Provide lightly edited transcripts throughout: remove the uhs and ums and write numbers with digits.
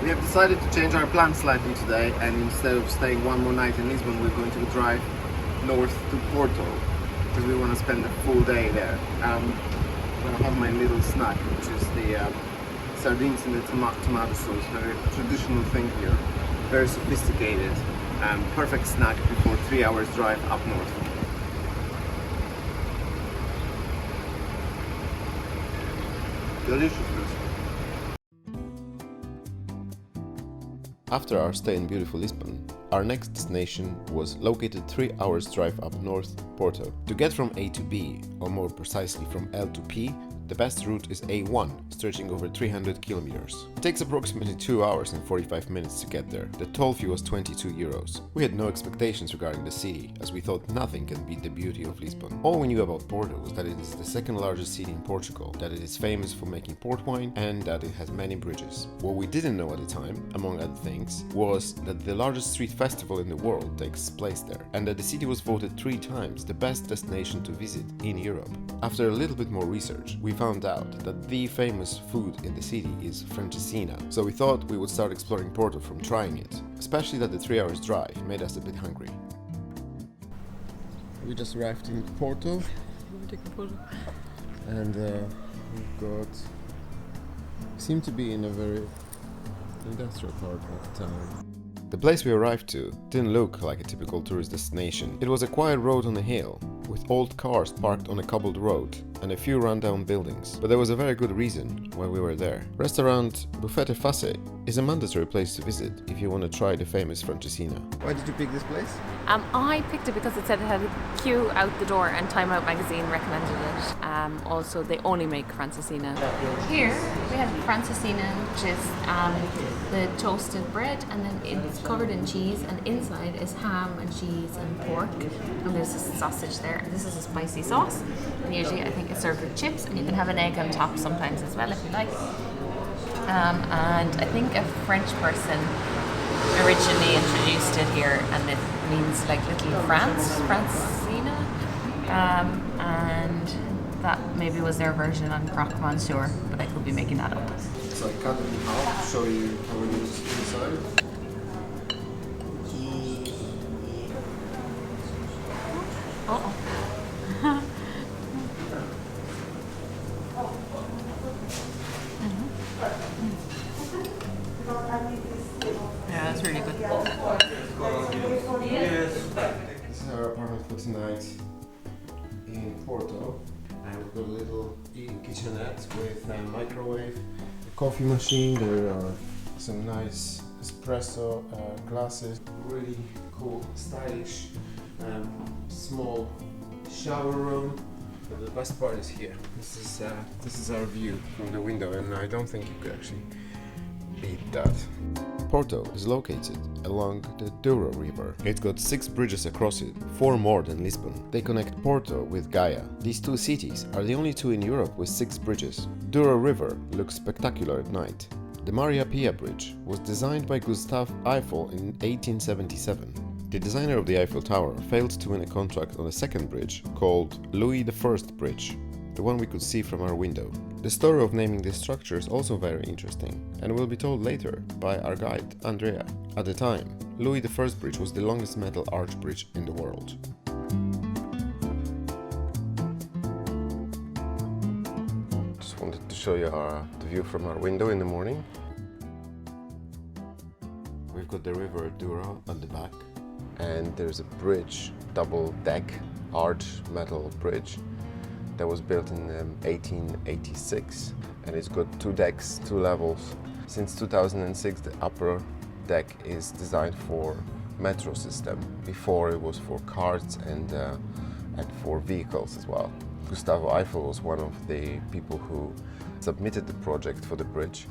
We have decided to change our plan slightly today, and instead of staying one more night in Lisbon, we're going to drive north to Porto because we want to spend a full day there. I'm going to have my little snack, which is the sardines in the tomato sauce, very traditional thing here, very sophisticated, perfect snack before 3 hours drive up north. Deliciousness. After our stay in beautiful Lisbon, our next destination was located 3 hours drive up north, Porto. To get from A to B, or more precisely from L to P, the best route is A1, stretching over 300 kilometers. It takes approximately 2 hours and 45 minutes to get there. The toll fee was 22 euros. We had no expectations regarding the city, as we thought nothing can beat the beauty of Lisbon. All we knew about Porto was that it is the second largest city in Portugal, that it is famous for making port wine, and that it has many bridges. What we didn't know at the time, among other things, was that the largest street festival in the world takes place there, and that the city was voted 3 times the best destination to visit in Europe. After a little bit more research, we found out that the famous food in the city is francesinha, so we thought we would start exploring Porto from trying it, especially that the 3 hours drive made us a bit hungry. We just arrived in Porto, and seem to be in a very industrial part of the town. The place we arrived to didn't look like a typical tourist destination. It was a quiet road on a hill, with old cars parked on a cobbled road and a few rundown buildings. But there was a very good reason why we were there. Restaurant Buffet Face is a mandatory place to visit if you want to try the famous francesinha. Why did you pick this place? I picked it because it said it had a queue out the door and Time Out magazine recommended it. Also, they only make francesinha. Here we have francesinha, which is the toasted bread, and then it's covered in cheese, and inside is ham and cheese and pork, and there's a sausage there. And this is a spicy sauce, and usually I think it's served with chips, and you can have an egg on top sometimes as well if you like. And I think a French person originally introduced it here, and it means like little francina, and that maybe was their version on croque monsieur, but I could be making that up. So I cut it in half to show you how it is inside. Oh. Yeah, that's really good. This is our apartment for tonight in Porto. And we've got a little kitchenette with a microwave, a coffee machine. There are some nice espresso glasses, really cool, stylish, small shower room. But the best part is here. This is our view from the window, and I don't think you could actually beat that. Porto is located along the Douro River. It's got 6 bridges across it, 4 more than Lisbon. They connect Porto with Gaia. These 2 cities are the only 2 in Europe with 6 bridges. Douro River looks spectacular at night. The Maria Pia Bridge was designed by Gustave Eiffel in 1877. The designer of the Eiffel Tower failed to win a contract on a second bridge called Louis I Bridge, the one we could see from our window. The story of naming this structure is also very interesting, and will be told later by our guide, Andrea. At the time, Louis I Bridge was the longest metal arch bridge in the world. Just wanted to show you the view from our window in the morning. We've got the river Douro at the back, and there's a bridge, double deck, arch metal bridge, that was built in 1886, and it's got 2 decks, 2 levels. Since 2006, the upper deck is designed for metro system. Before it was for cars and for vehicles as well. Gustave Eiffel was one of the people who submitted the project for the bridge,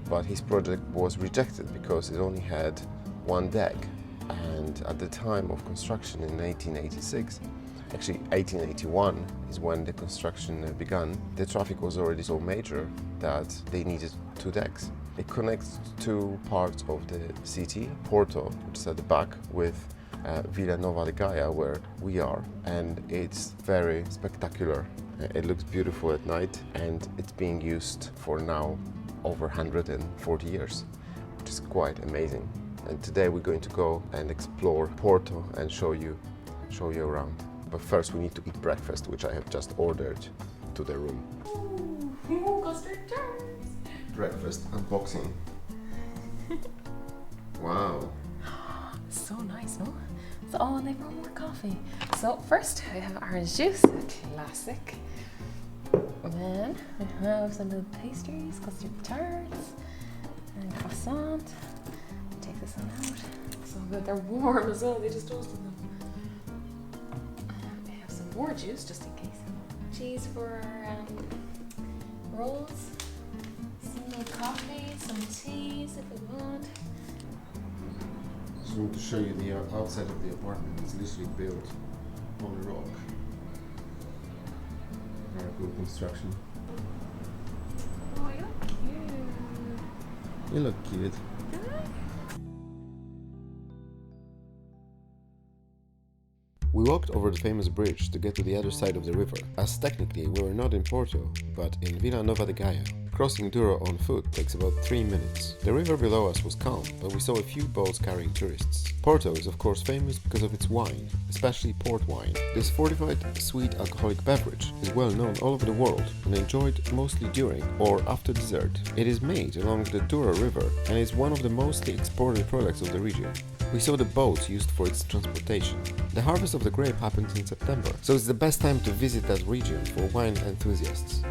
but his project was rejected because it only had 1 deck. And at the time of construction in 1886, actually 1881 is when the construction began, the traffic was already so major that they needed 2 decks. It connects 2 parts of the city, Porto, which is at the back, with Vila Nova de Gaia, where we are, and it's very spectacular. It looks beautiful at night, and it's being used for now over 140 years. which is quite amazing. And today we're going to go and explore Porto and show you around. But first we need to eat breakfast, which I have just ordered to the room. Ooh, custard tarts. Breakfast unboxing. Wow. So nice, no? So, and they brought more coffee. So first we have orange juice, a classic. And then we have some little pastries, custard tarts, and croissant. Take this one out. So good, they're warm as well, they just toasted them. We have some more juice just in case. Cheese for our rolls. Some more coffee, some teas if we want. Just want to show you the outside of the apartment. It's literally built on a rock. Very cool construction. Oh, you look cute. You look cute. We walked over the famous bridge to get to the other side of the river, as technically we were not in Porto, but in Vila Nova de Gaia. Crossing Douro on foot takes about 3 minutes. The river below us was calm, but we saw a few boats carrying tourists. Porto is of course famous because of its wine, especially port wine. This fortified sweet alcoholic beverage is well known all over the world and enjoyed mostly during or after dessert. It is made along the Douro River and is one of the mostly exported products of the region. We saw the boats used for its transportation. The harvest of the grape happens in September, so it's the best time to visit that region for wine enthusiasts.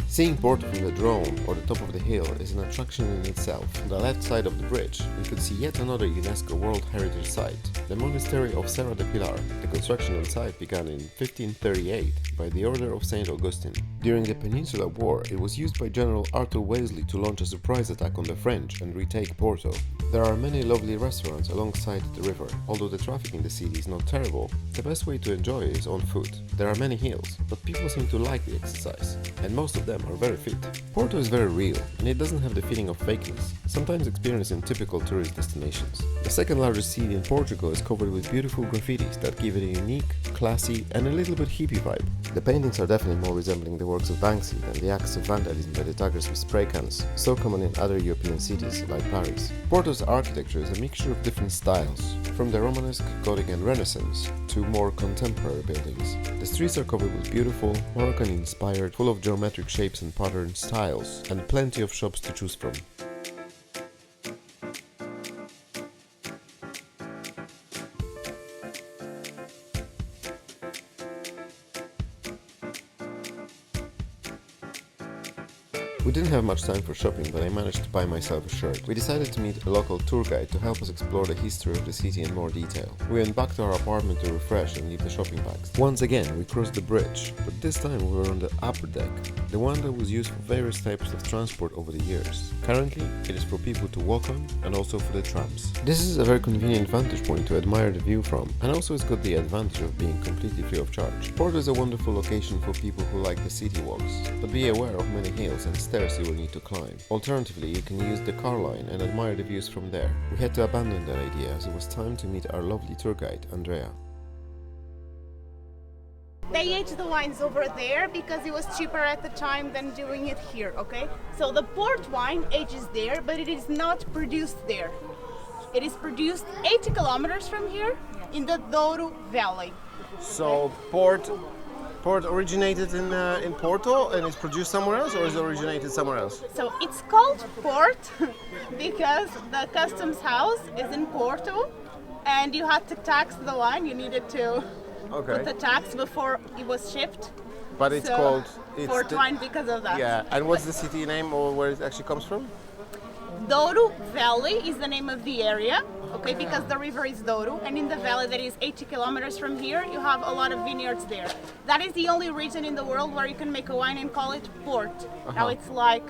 Seeing Porto from the drone or the top of the hill is an attraction in itself. On the left side of the bridge, we could see yet another UNESCO World Heritage Site, the monastery of Serra de Pilar. The construction on site began in 1538 by the order of Saint Augustine. During the Peninsular War, it was used by General Arthur Wellesley to launch a surprise attack on the French and retake Porto. There are many lovely restaurants alongside the river. Although the traffic in the city is not terrible, the best way to enjoy it is on foot. There are many hills, but people seem to like the exercise, and most of them are very fit. Porto is very real, and it doesn't have the feeling of fakeness, sometimes experienced in typical tourist destinations. The second largest city in Portugal is covered with beautiful graffitis that give it a unique, classy, and a little bit hippie vibe. The paintings are definitely more resembling the works of Banksy than the acts of vandalism by the tuggers with spray cans, so common in other European cities like Paris. Porto's architecture is a mixture of different styles, from the Romanesque, Gothic and Renaissance to more contemporary buildings. The streets are covered with beautiful, Moroccan-inspired, full of geometric shapes and pattern styles, and plenty of shops to choose from. We didn't have much time for shopping, but I managed to buy myself a shirt. We decided to meet a local tour guide to help us explore the history of the city in more detail. We went back to our apartment to refresh and leave the shopping bags. Once again, we crossed the bridge, but this time we were on the upper deck, the one that was used for various types of transport over the years. Currently, it is for people to walk on and also for the trams. This is a very convenient vantage point to admire the view from, and also it's got the advantage of being completely free of charge. Porto is a wonderful location for people who like the city walks, but be aware of many hills and stairs you will need to climb. Alternatively, you can use the car line and admire the views from there. We had to abandon that idea as it was time to meet our lovely tour guide, Andrea. They aged the wines over there because it was cheaper at the time than doing it here, okay? So the port wine ages there, but it is not produced there. It is produced 80 kilometers from here in the Douro Valley. So Port originated in Porto and is produced somewhere else, or is it originated somewhere else? So it's called Port because the customs house is in Porto and you had to tax the wine. You needed to put the tax before it was shipped. But it's So, called Port wine because of that. Yeah, and what's the city name or where it actually comes from? Douro Valley is the name of the area, okay, because the river is Douro, and in the valley that is 80 kilometers from here, you have a lot of vineyards there. That is the only region in the world where you can make a wine and call it port. Now it's like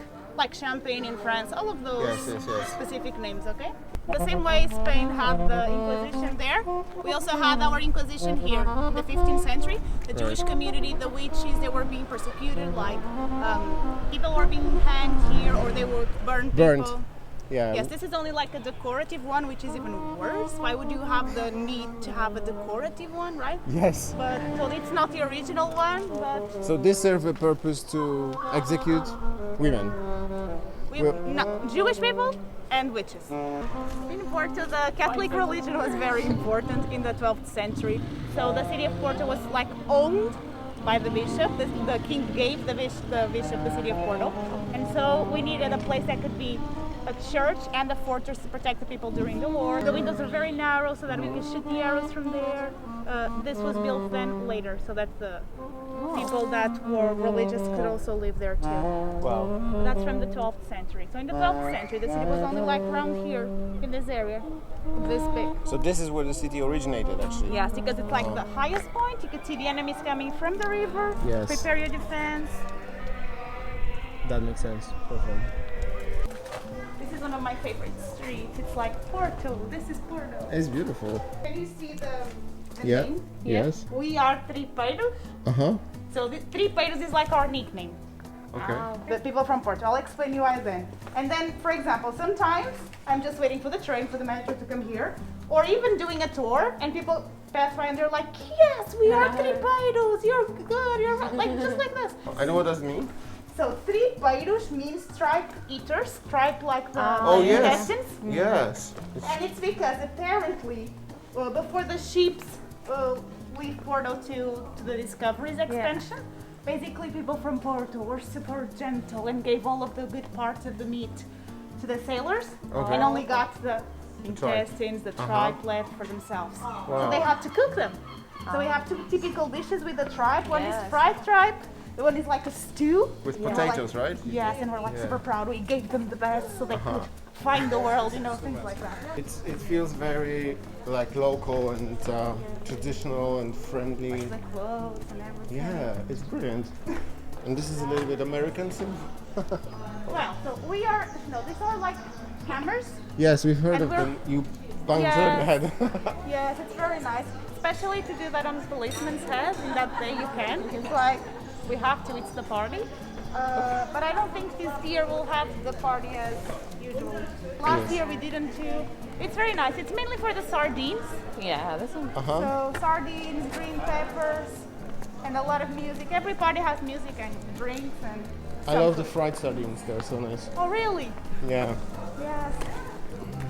Champagne in France, all of those specific names, okay? The same way Spain had the Inquisition there, we also had our Inquisition here in the 15th century. The Jewish community, the witches, they were being persecuted, like people were being hanged here or they would burn people. Yeah. Yes, this is only like a decorative one, which is even worse. Why would you have the need to have a decorative one, right? Yes. But so it's not the original one, but So this serves a purpose to execute women. no, Jewish people? and witches. In Porto, the Catholic religion was very important in the 12th century. So the city of Porto was like owned by the bishop. The king gave the bishop the city of Porto. And so we needed a place that could be a church and a fortress to protect the people during the war. The windows are very narrow so that we could shoot the arrows from there. This was built then later so that the people that were religious could also live there too. Wow. That's from the 12th century. So in the 12th century, the city was only like around here in this area, this big. So this is where the city originated, actually. Yes, because it's like the highest point. You could see the enemies coming from the river. Yes. Prepare your defense. That makes sense. Perfect. This is one of my favorite streets. It's like Porto. This is Porto. It's beautiful. Can you see the Yeah. name? Yes. We are Tripeiros. Uh-huh. So the Tripeiros is like our nickname. Okay. The people from Porto. I'll explain you why then. And then, for example, sometimes I'm just waiting for the train for the metro to come here, or even doing a tour, and people pass by and they're like, "Yes, we are Tripeiros. You're good. You're right." Like just like this. I know what does it mean. So Tripeiros means tripe eaters, tripe like the Oh, yes. intestines. Yes. And it's because apparently, before the ships leave Porto to the Discovery's expansion, basically people from Porto were super gentle and gave all of the good parts of the meat to the sailors Okay. and only got the tripe. intestines, the tripe left for themselves. So Wow. they had to cook them. So we have two typical dishes with the tripe. One is fried tripe. The one is like a stew. With potatoes, right? Yes, and we're like Yeah. super proud. We gave them the best so they could find the world, things like that. It feels very like local and traditional and friendly. The clothes and everything. Yeah, it's brilliant. And this is a little bit American too. Well, so these are like hammers. Yes, we've heard And of we're- them. You bang Yes. their head. Yes, it's very nice. Especially to do that on the policeman's head. In that day you can. It's like, we have to, it's the party. But I don't think this year we'll have the party as usual. Last year we didn't too. It's very nice. It's mainly for the sardines. Yeah, this one. So sardines, green peppers, and a lot of music. Every party has music and drinks and I love the fried sardines. They're so nice. Oh really? Yeah. Yes.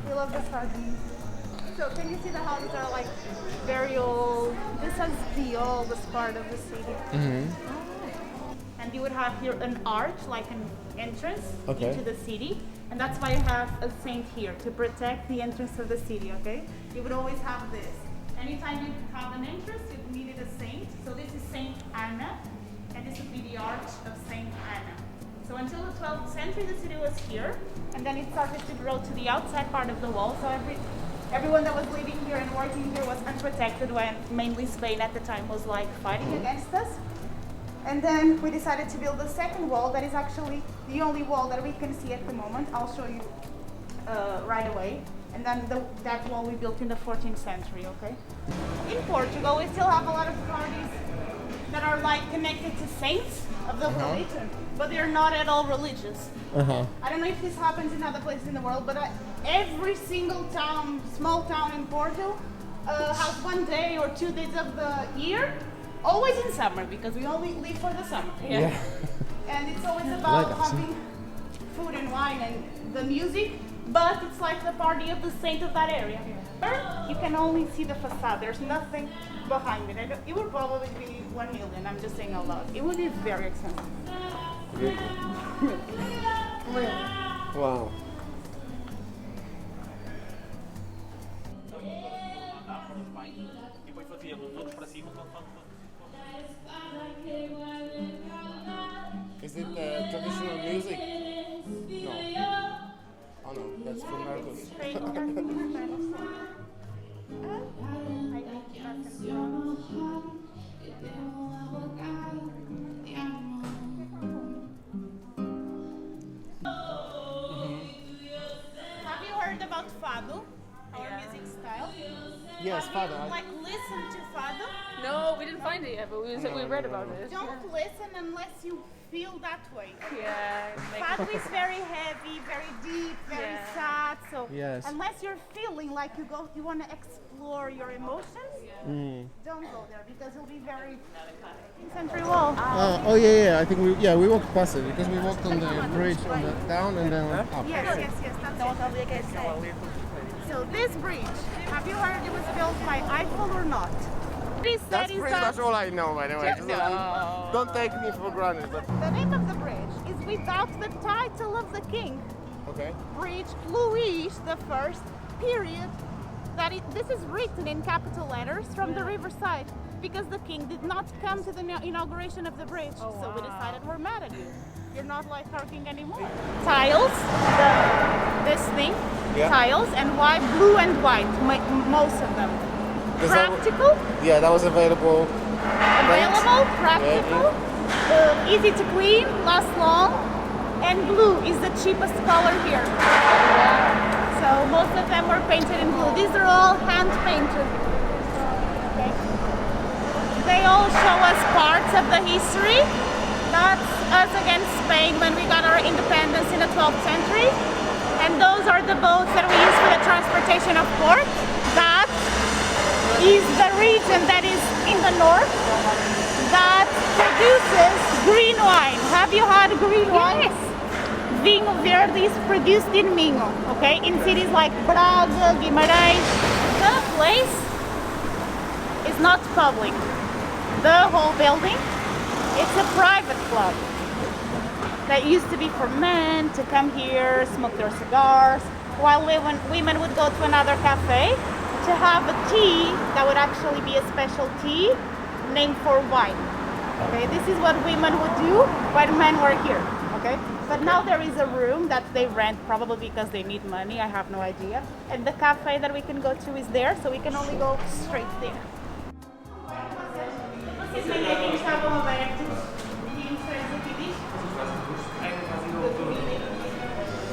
We love the sardines. So can you see the houses are like very old? This is the oldest part of the city. And you would have here an arch, like an entrance Okay. into the city. And that's why you have a saint here to protect the entrance of the city, okay? You would always have this. Anytime you have an entrance, you needed a saint. So this is Saint Anna, and this would be the arch of Saint Anna. So until the 12th century, the city was here, and then it started to grow to the outside part of the wall. So everyone that was living here and working here was unprotected when mainly Spain at the time was like fighting against us. And then we decided to build the second wall that is actually the only wall that we can see at the moment. I'll show you right away. And then that wall we built in the 14th century, okay? In Portugal, we still have a lot of parties that are like connected to saints of the religion, but they're not at all religious. I don't know if this happens in other places in the world, but every single town, small town in Porto, has 1 day or 2 days of the year, always in summer, because we only live for the summer. Yeah. And it's always about having food and wine and the music, but it's like the party of the saint of that area. You can only see the facade, there's nothing behind it. It would probably be 1 million, I'm just saying a lot. It would be very expensive. Wow. Is it traditional music? No. Oh no, that's from Marcos. Have you heard about fado, our music style? Yes, Have you, fado. like listen to fado? No, we didn't find it yet, but we read about it. Don't listen unless you feel that way. Yeah. Fado is very heavy, very deep, very Yeah. sad. So Yes. unless you're feeling like you want to explore your emotions, don't go there because you'll be very century wall. Oh yeah. I think we walked past it because we walked on the bridge on the down and then up. Yes, that's So this bridge, have you heard it was built by Eiffel or not? This That's pretty much all I know, by the way. Don't take me for granted. But The name of the bridge is without the title of the king. okay. Bridge Louis the First, period. This is written in capital letters from the riverside because the king did not come to the inauguration of the bridge. So we decided we're mad at you. You're not like our king anymore. Tiles, this thing, tiles, and why blue and white, most of them. Practical. Yeah, that was available. Available, practical, easy to clean, lasts long, and blue is the cheapest color here. So most of them were painted in blue. These are all hand painted. Okay. They all show us parts of the history. That's us against Spain when we got our independence in the 12th century. And those are the boats that we use for the transportation of pork. That is the region that is in the north that produces green wine. Have you had green wine? Yes. Vinho Verde is produced in Minho, okay? In cities like Braga, Guimarães. The place is not public. The whole building, it's a private club that used to be for men to come here, smoke their cigars, while women would go to another cafe to have a tea that would actually be a special tea named for wine. Okay, this is what women would do when men were here. Okay, but now there is a room that they rent probably because they need money. I have no idea. And the cafe that we can go to is there, so we can only go straight there.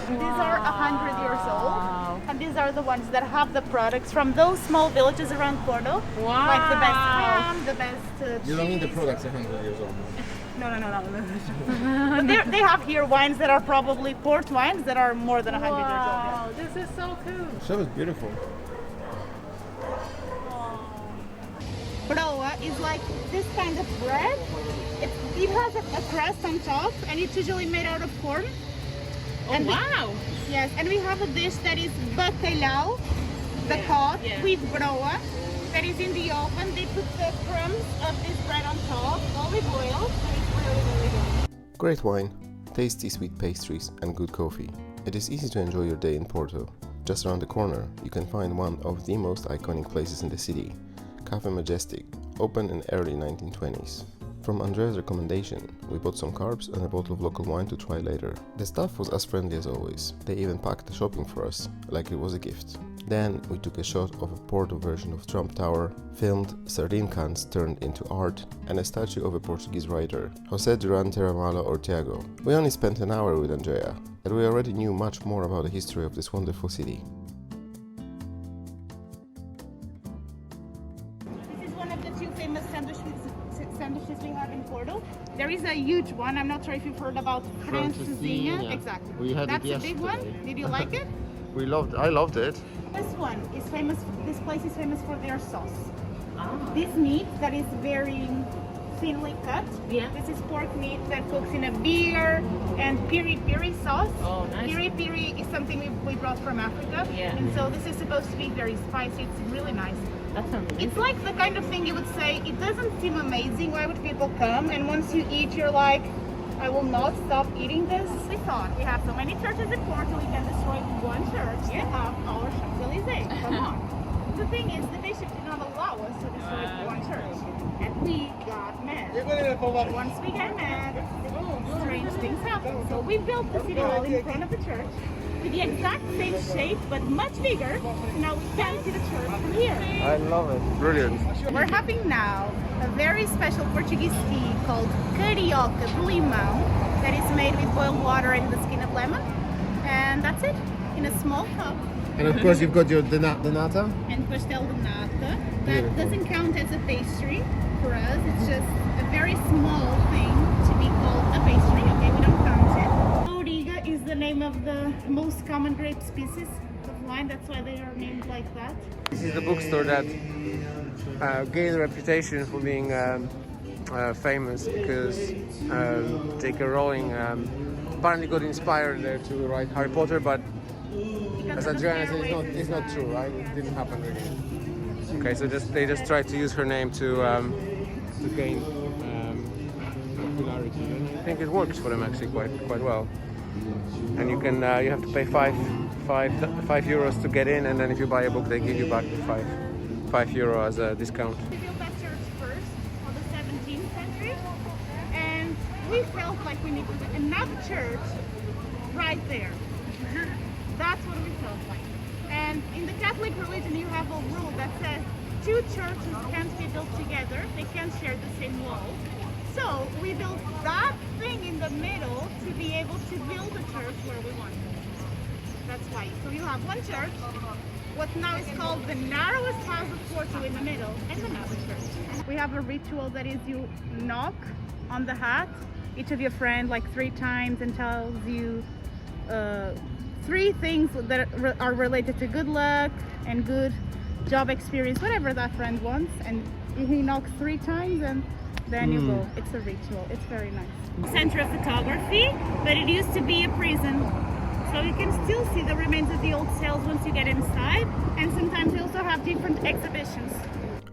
These are 100 years old, and these are the ones that have the products from those small villages around Porto. Wow. Like the best ham, the best You don't mean the cheese. products 100 years old. No. But they have here wines that are probably port wines that are more than 100 years old. Wow, this is so cool. So it's beautiful. Broa is like this kind of bread. It has a crust on top, and it's usually made out of corn. Oh, wow. Yes, and we have a dish that is bacalhau, the cod, with broa, that is in the oven. They put the crumbs of this bread on top, olive oil, and it's really, really good. Great wine, tasty sweet pastries, and good coffee. It is easy to enjoy your day in Porto. Just around the corner, you can find one of the most iconic places in the city, Cafe Majestic, opened in early 1920s. From Andrea's recommendation, we bought some carbs and a bottle of local wine to try later. The staff was as friendly as always. They even packed the shopping for us, like it was a gift. Then we took a shot of a Porto version of Trump Tower, filmed sardine cans turned into art, and a statue of a Portuguese writer, José Duran Terramala Ortega. We only spent an hour with Andrea, and we already knew much more about the history of this wonderful city. This is one of the two famous sandwiches we have in Porto. There is a huge one. I'm not sure if you've heard about Francesinha. Exactly. We had That's it a big one. yesterday. Did you like it? I loved it. This one is famous. This place is famous for their sauce. This meat that is very thinly cut. Yeah. This is pork meat that cooks in a beer and piri piri sauce. Oh, nice. Piri piri is something we brought from Africa. Yeah. And so this is supposed to be very spicy. It's really nice. That sounds amazing. It's like the kind of thing you would say, it doesn't seem amazing, why would people come? And once you eat, you're like, I will not stop eating this. We thought we have so many churches in Porto, we can destroy one church to have our Champs-Élysées. Come on. The thing is, the bishop did not allow us to destroy one church. And we got mad. Once we get mad, strange things happen. So we built the city hall in front of the church with the exact same shape, but much bigger. So now we can see the church from here. I love it. Brilliant. We're having now a very special Portuguese tea called Carioca de Limão that is made with boiled water and the skin of lemon. And that's it, in a small cup. And of course you've got your the nata. And pastel de nata. That Beautiful. doesn't count as a pastry for us. It's just a very small thing to be called a pastry. Okay, we don't count it. Auriga is the name of the most common grape species of wine. That's why they are named like that. This is the bookstore that gained a reputation for being famous because J.K. Rowling apparently got inspired there to write Harry Potter, but As Andrea said, it's not true, right? It didn't happen really. Okay, so they just tried to use her name to gain popularity, and I think it works for them actually quite well. And you can you have to pay €5 to get in, and then if you buy a book, they give you back the €5 as a discount. We built that church first for the 17th century, and we felt like we needed another church right there. That's what we felt like. And in the Catholic religion, you have a rule that says two churches can't be built together; they can't share the same wall. So we built that thing in the middle to be able to build a church where we want. That's why. So you have one church, what now is called the narrowest house of Porto in the middle, and another church. We have a ritual that is you knock on the hat, each of your friends like 3 times, and tells you 3 things that are related to good luck and good job experience, whatever that friend wants, and he knocks 3 times and then you go. It's a ritual. It's very nice. Center of photography, but it used to be a prison. So you can still see the remains of the old cells once you get inside, and sometimes we also have different exhibitions.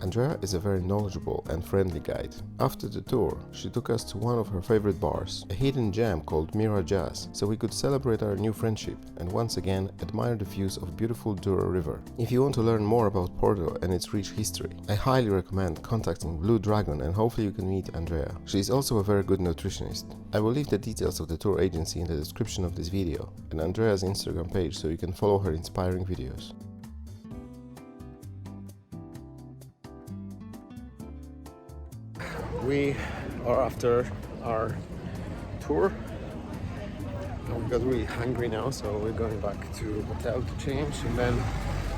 Andrea is a very knowledgeable and friendly guide. After the tour, she took us to one of her favorite bars, a hidden gem called Mira Jazz, so we could celebrate our new friendship and once again admire the views of beautiful Douro River. If you want to learn more about Porto and its rich history, I highly recommend contacting Blue Dragon, and hopefully you can meet Andrea. She is also a very good nutritionist. I will leave the details of the tour agency in the description of this video and Andrea's Instagram page so you can follow her inspiring videos. We are after our tour. We got really hungry now, so we're going back to the hotel to change and then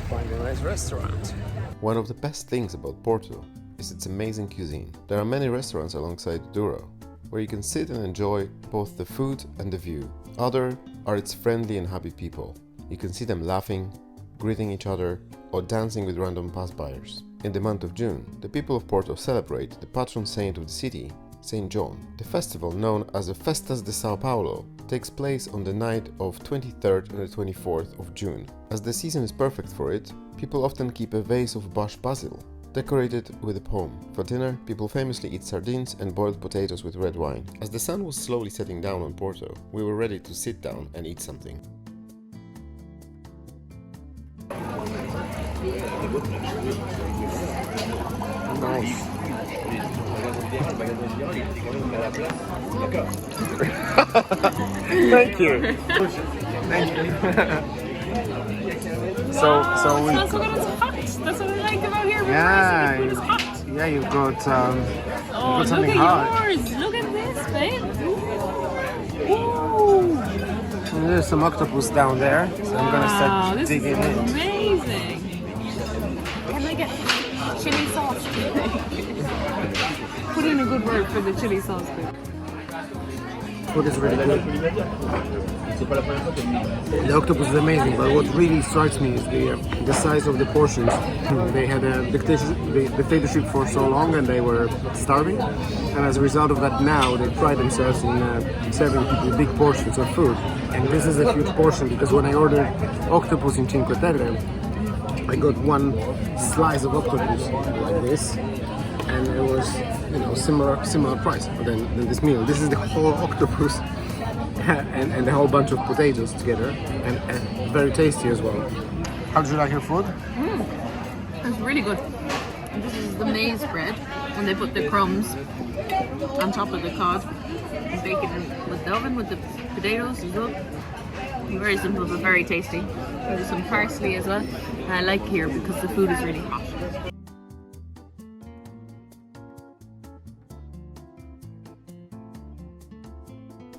find a nice restaurant. One of the best things about Porto is its amazing cuisine. There are many restaurants alongside Douro, where you can sit and enjoy both the food and the view. Other are its friendly and happy people. You can see them laughing, greeting each other, or dancing with random passbyers. In the month of June, the people of Porto celebrate the patron saint of the city, Saint John. The festival, known as the Festas de São Paulo, takes place on the night of 23rd and the 24th of June. As the season is perfect for it, people often keep a vase of bush basil, decorated with a poem. For dinner, people famously eat sardines and boiled potatoes with red wine. As the sun was slowly setting down on Porto, we were ready to sit down and eat something. Nice. Thank you. Thank you. so we. That's what it's hot. That's what I like about here. Yeah, It's hot. yeah, you've got Oh, look something at hot. yours. Look at this, babe. Ooh. And there's some octopus down there, so I'm gonna start This digging is in. amazing. Can I get chili sauce? Put in a good word for the chili sauce, babe. Food is really good. The octopus is amazing, but what really strikes me is the size of the portions. They had a dictatorship for so long and they were starving, and as a result of that now they pride themselves in serving people big portions of food. And this is a huge portion because when I ordered octopus in Cinque Terre, I got one slice of octopus like this, and it was, you know, similar price than this meal. This is the whole octopus and a whole bunch of potatoes together, and very tasty as well. How did you like your food? It's really good. And this is the maize bread, and they put the crumbs on top of the cod and bake it in with the oven with the potatoes as well. Very simple but very tasty. There's some parsley as well. And I like here because the food is really hot.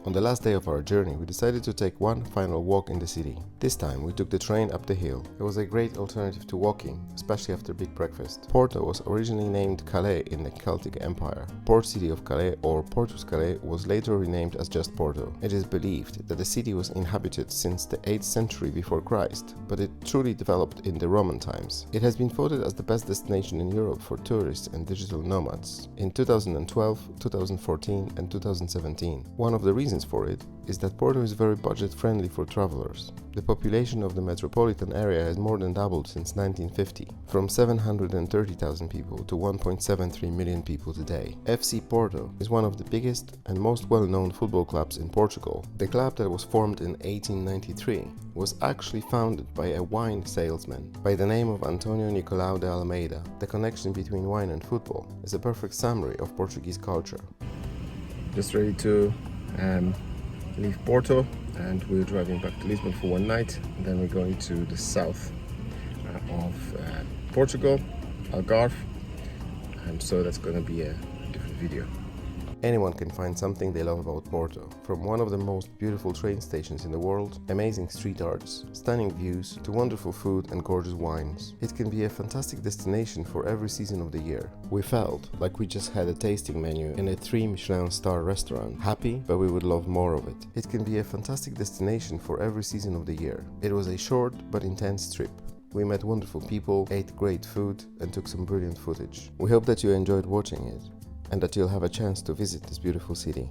On the last day of our journey, we decided to take one final walk in the city. This time we took the train up the hill. It was a great alternative to walking, especially after big breakfast. Porto was originally named Calais in the Celtic Empire. Port city of Calais, or Portus Calais, was later renamed as just Porto. It is believed that the city was inhabited since the 8th century before Christ, but it truly developed in the Roman times. It has been voted as the best destination in Europe for tourists and digital nomads in 2012, 2014 and 2017. One of the reasons reasons for it is that Porto is very budget-friendly for travelers. The population of the metropolitan area has more than doubled since 1950, from 730,000 people to 1.73 million people today. FC Porto is one of the biggest and most well-known football clubs in Portugal. The club that was formed in 1893 was actually founded by a wine salesman by the name of Antonio Nicolau de Almeida. The connection between wine and football is a perfect summary of Portuguese culture. Just ready to leave Porto, and we're driving back to Lisbon for one night, and then we're going to the south of Portugal, Algarve, and so that's going to be a different video. Anyone can find something they love about Porto, from one of the most beautiful train stations in the world, amazing street arts, stunning views, to wonderful food and gorgeous wines. It can be a fantastic destination for every season of the year. We felt like we just had a tasting menu in a 3 Michelin star restaurant. Happy, but we would love more of it. It can be a fantastic destination for every season of the year. It was a short but intense trip. We met wonderful people, ate great food, and took some brilliant footage. We hope that you enjoyed watching it, and that you'll have a chance to visit this beautiful city.